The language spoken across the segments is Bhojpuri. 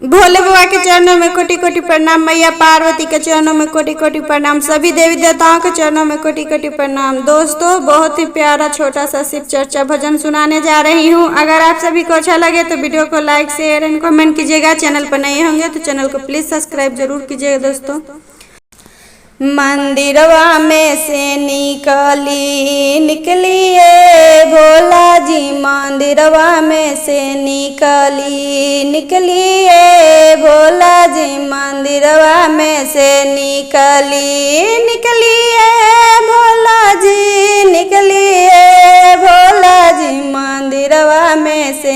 भोले बाबा के चरणों में कोटि कोटि प्रणाम, मैया पार्वती के चरणों में कोटि कोटि प्रणाम, सभी देवी देवताओं के चरणों में कोटि कोटि प्रणाम। दोस्तों, बहुत ही प्यारा छोटा सा शिव चर्चा भजन सुनाने जा रही हूँ। अगर आप सभी को अच्छा लगे तो वीडियो को लाइक शेयर एंड कमेंट कीजिएगा। चैनल पर नए होंगे तो चैनल को प्लीज सब्सक्राइब जरूर कीजिएगा। दोस्तों, मंदिरवा में से निकलिए भोला जी, मंदिरवा में से निकलिए भोला जी, मंदिरवा में से निकलिए भोला जी, निकलिए भोला जी, मंदिरवा में से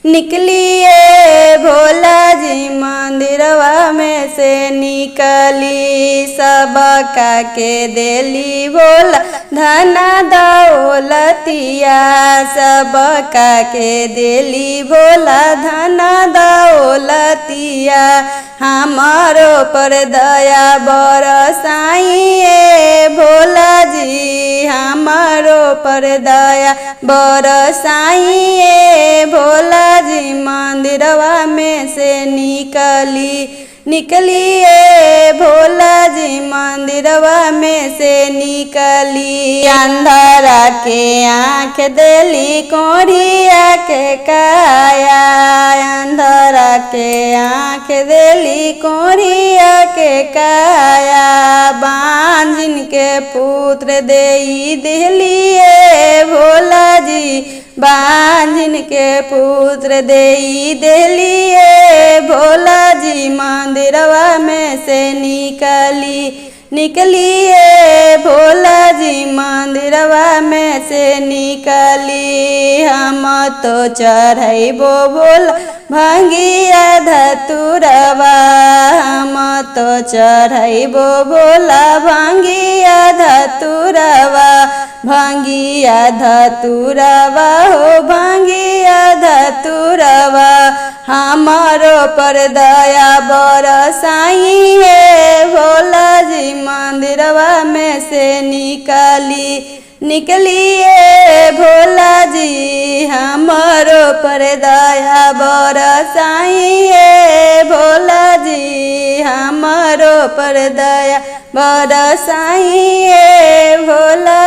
निकलिए भोला जी, मंदिरवा में से निकली। सबका के देली भोला धना दौलतिया, सबका के देली भोला धना दौलतिया, हमारो पर दया बरसाइए भोला जी, हमारो पर दया बरसाइए भोला जी, मंदिरवा में से निकलिए भोला जी, मंदिरवा में से निकली। अंधारा के आँख देली कोढ़िया के काया, अंधारा के आँख देली कोढ़िया के काया, बांझिन के पुत्र देई दिलिए भोला जी, बांझिन के पुत्र देई दिलिए भोला जी, मंदिरवा में से निकलिए भोला जी, मंदिरवा में से निकली। हम तो चढ़ैबो भोला भंगिया धतुरवा, हम तो चढ़ैबो भोला भंगिया धतुरवा, भंगिया धतुरवा हो भंगिया धतुरवा, हमारो पर दया बरसाइए भोला जी, मंदिरवा में से निकलिए भोला जी, हमारो पर दया बरसाइए भोला जी, हमारो पर दया बरसाइए भोला।